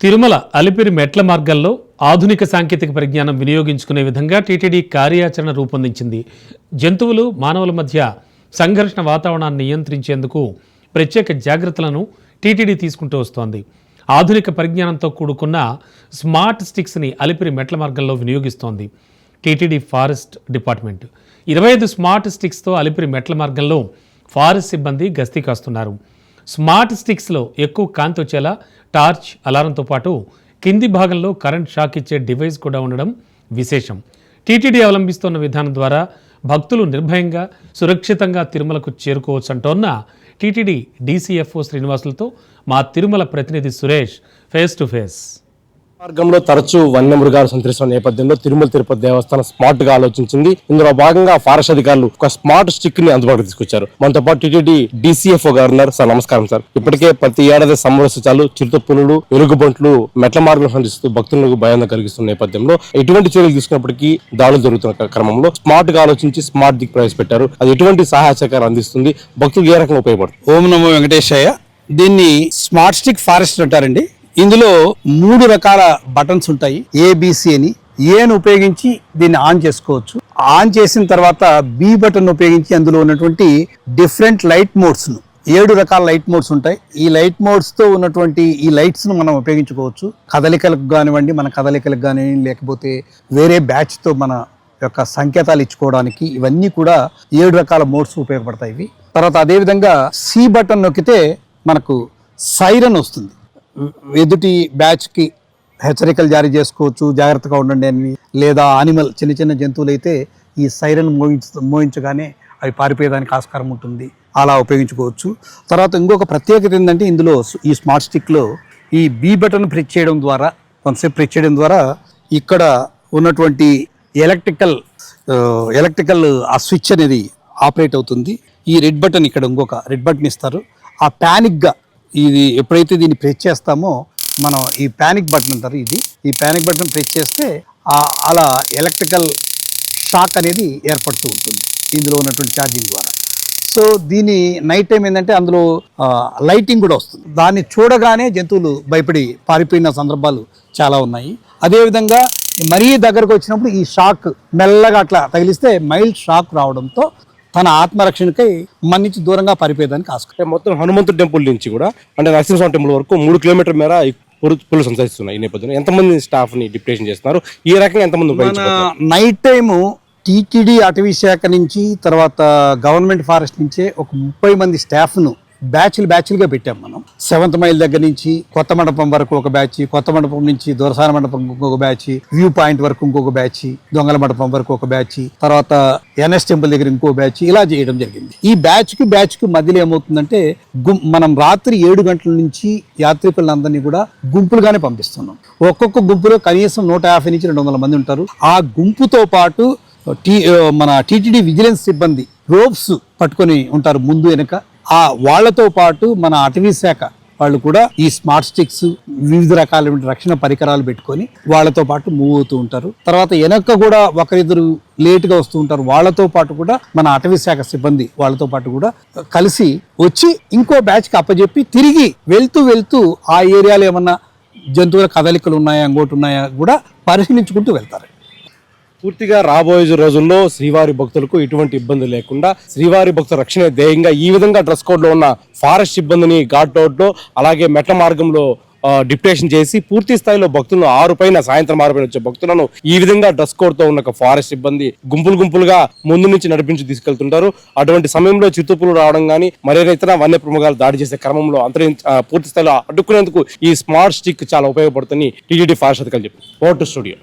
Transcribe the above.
తిరుమల అలిపిరి మెట్ల మార్గాల్లో ఆధునిక సాంకేతిక పరిజ్ఞానం వినియోగించుకునే విధంగా టీటీడీ కార్యాచరణ రూపొందించింది. జంతువులు మానవుల మధ్య సంఘర్షణ వాతావరణాన్ని నియంత్రించేందుకు ప్రత్యేక జాగ్రత్తలను టీటీడీ తీసుకుంటూ వస్తోంది. ఆధునిక పరిజ్ఞానంతో కూడుకున్న స్మార్ట్ స్టిక్స్ని అలిపిరి మెట్ల మార్గంలో వినియోగిస్తోంది టీటీడీ ఫారెస్ట్ డిపార్ట్మెంట్. 25 స్మార్ట్ స్టిక్స్తో అలిపిరి మెట్ల మార్గంలో ఫారెస్ట్ సిబ్బంది గస్తీ కాస్తున్నారు. స్మార్ట్ స్టిక్స్లో ఎక్కువ కాంతి వచ్చేలా టార్చ్, అలారంతో పాటు కింది భాగంలో కరెంట్ షాక్ ఇచ్చే డివైస్ కూడా ఉండడం విశేషం. టీటీడీ అవలంబిస్తున్న విధానం ద్వారా భక్తులు నిర్భయంగా సురక్షితంగా తిరుమలకు చేరుకోవచ్చు అంటోన్న టీటీడీ డీసీఎఫ్ఓ శ్రీనివాసులతో మా తిరుమల ప్రతినిధి సురేష్ ఫేస్ టు ఫేస్. మార్గంలో తరచూ వన్యమృగాలు సంచరిస్తున్న నేపథ్యంలో తిరుమల తిరుపతి దేవస్థానం స్మార్ట్ గా ఆలోచించింది. ఇందులో భాగంగా ఫారెస్ట్ అధికారులు ఒక స్మార్ట్ స్టిక్ ని అందుబాటులోకి తీసుకొచ్చారు. మనతో పాటు టీటీడీ డీసీఎఫ్ఓ గారు ఉన్నారు. సార్ నమస్కారం సార్. ఇప్పటికే ప్రతి ఏడాది సంవత్సరాలు చిరుతపులులు, ఎలుగుబంట్లు మెట్ల మార్గం సంచరిస్తూ భక్తులకు భయాన్ని కలిగిస్తున్న నేపథ్యంలో ఎటువంటి చర్యలు తీసుకున్నప్పటికీ దాడులు జరుగుతున్న క్రమంలో స్మార్ట్ గా ఆలోచించి స్మార్ట్ దిక్ ప్రవేశపెట్టారు. అది ఎటువంటి సహాయ సహకారం అందిస్తుంది, భక్తులకు ఏ రకంగా ఉపయోగపడుతుంది? ఓం నమో వెంకటేశయ్య. దీన్ని స్మార్ట్ స్టిక్ ఫారెస్ట్ అంటారండి. ఇందులో 3 రకాల బటన్స్ ఉంటాయి. ఏబిసి అని. ఏను ఉపయోగించి దీన్ని ఆన్ చేసుకోవచ్చు. ఆన్ చేసిన తర్వాత బి బటన్ ఉపయోగించి అందులో ఉన్నటువంటి డిఫరెంట్ లైట్ మోడ్స్ 7 రకాల లైట్ మోడ్స్ ఉంటాయి. ఈ లైట్ మోడ్స్ తో ఉన్నటువంటి ఈ లైట్స్ ను మనం ఉపయోగించుకోవచ్చు. కదలికలకు కానివ్వండి, మన కదలికలకు కానివ్వండి, లేకపోతే వేరే బ్యాచ్ తో మన యొక్క సంకేతాలు ఇచ్చుకోవడానికి ఇవన్నీ కూడా 7 రకాల మోడ్స్ ఉపయోగపడతాయి ఇవి. తర్వాత అదేవిధంగా సి బటన్ నొక్కితే మనకు సైరన్ వస్తుంది. ఎదుటి బ్యాచ్కి హెచ్చరికలు జారీ చేసుకోవచ్చు, జాగ్రత్తగా ఉండండి అని. లేదా యానిమల్ చిన్న చిన్న జంతువులు అయితే ఈ సైరన్ మోయించగానే అవి పారిపోయేదానికి ఆస్కారం ఉంటుంది. అలా ఉపయోగించుకోవచ్చు. తర్వాత ఇంకొక ప్రత్యేకత ఏంటంటే ఇందులో ఈ స్మార్ట్ స్టిక్లో ఈ బి బటన్ ప్రెస్ చేయడం ద్వారా, కొంతసేపు ప్రెస్ చేయడం ద్వారా ఇక్కడ ఉన్నటువంటి ఎలక్ట్రికల్ ఆ స్విచ్ అనేది ఆపరేట్ అవుతుంది. ఈ రెడ్ బటన్, ఇక్కడ ఇంకొక రెడ్ బటన్ ఇస్తారు. ఆ ప్యానిక్గా ఇది ఎప్పుడైతే దీన్ని ప్రెస్ చేస్తామో మనం ఈ ప్యానిక్ బటన్ అంటారు. ఈ ప్యానిక్ బటన్ ప్రెస్ చేస్తే అలా ఎలక్ట్రికల్ షాక్ అనేది ఏర్పడుతూ ఉంటుంది ఇందులో ఉన్నటువంటి ఛార్జింగ్ ద్వారా. సో దీని నైట్ టైం ఏంటంటే అందులో లైటింగ్ కూడా వస్తుంది. దాన్ని చూడగానే జంతువులు భయపడి పారిపోయిన సందర్భాలు చాలా ఉన్నాయి. అదేవిధంగా మరీ దగ్గరకు వచ్చినప్పుడు ఈ షాక్ మెల్లగా అట్లా తగిలిస్తే మైల్డ్ షాక్ రావడంతో తన ఆత్మరక్షణకై మన నుంచి దూరంగా పారిపోయేదానికి ఆస్కారం. మొత్తం హనుమంతుడు టెంపుల్ నుంచి కూడా అంటే నరసింహస్వామి టెంపుల్ వరకు 3 కిలోమీటర్ల మేర పులులు సంచరిస్తున్నాయి. ఈ నేపథ్యంలో ఎంతమంది స్టాఫ్ ని డిప్యూటేషన్ చేస్తున్నారు? ఈ రకంగా ఎంతమంది ఉపయోగించుకుంటున్నారు? నైట్ టైము టీటీడీ అటవీ శాఖ నుంచి, తర్వాత గవర్నమెంట్ ఫారెస్ట్ నుంచే ఒక 30 మంది స్టాఫ్ను బ్యాచ్లుగా పెట్టాం మనం. 7th మైల్ దగ్గర నుంచి కొత్త మండపం వరకు ఒక బ్యాచ్, కొత్త మండపం నుంచి దొరసాన మండపం ఇంకొక బ్యాచ్, వ్యూ పాయింట్ వరకు ఇంకొక బ్యాచ్, దొంగల మండపం వరకు ఒక బ్యాచ్, తర్వాత ఎన్ఎస్ టెంపుల్ దగ్గర ఇంకో బ్యాచ్, ఇలా చేయడం జరిగింది. ఈ బ్యాచ్ కి మధ్యలో ఏమవుతుందంటే మనం రాత్రి 7 గంటల నుంచి యాత్రికులందరినీ కూడా గుంపులుగానే పంపిస్తున్నాం. ఒక్కొక్క గుంపులో కనీసం 150 నుంచి 200 మంది ఉంటారు. ఆ గుంపుతో పాటు మన టీటీడీ విజిలెన్స్ సిబ్బంది రోప్స్ పట్టుకొని ఉంటారు ముందు వెనక. వాళ్లతో పాటు మన అటవీ శాఖ వాళ్ళు కూడా ఈ స్మార్ట్ స్టిక్స్, వివిధ రకాలైన రక్షణ పరికరాలు పెట్టుకొని వాళ్ళతో పాటు మూవ్ అవుతూ ఉంటారు. తర్వాత వెనక కూడా ఒకరిద్దరు లేటుగా వస్తూ ఉంటారు. వాళ్ళతో పాటు కూడా మన అటవీ శాఖ సిబ్బంది వాళ్ళతో పాటు కూడా కలిసి వచ్చి ఇంకో బ్యాచ్కి అప్పచెప్పి తిరిగి వెళ్తూ ఆ ఏరియాలో ఏమన్నా జంతువుల కదలికలు ఉన్నాయా, ఇంకోటి ఉన్నాయా కూడా పరిశీలించుకుంటూ వెళ్తారు. పూర్తిగా రాబోయే రోజుల్లో శ్రీవారి భక్తులకు ఎటువంటి ఇబ్బంది లేకుండా శ్రీవారి భక్తుల రక్షణ ధ్యేయంగా ఈ విధంగా డ్రెస్ కోడ్ లో ఉన్న ఫారెస్ట్ సిబ్బందిని ఘాట్ రోడ్ లో, అలాగే మెట్ల మార్గంలో డిప్యుటేషన్ చేసి పూర్తి స్థాయిలో భక్తులను 6 పైన సాయంత్రం 6 పైన వచ్చే భక్తులను ఈ విధంగా డ్రెస్ కోడ్ తో ఉన్న ఫారెస్ట్ సిబ్బంది గుంపులుగా ముందు నుంచి నడిపించి తీసుకెళ్తుంటారు. అటువంటి సమయంలో చిరుతపులు రావడం కానీ మరేదైనా ఇతర వన్య ప్రముఖాలు దాడి చేసే క్రమంలో పూర్తి స్థాయిలో అడ్డుకునేందుకు ఈ స్మార్ట్ స్టిక్ చాలా ఉపయోగపడుతుంది టీటీడీ ఫారెస్ట్ అధికారులు చెప్పారు. Over to studio.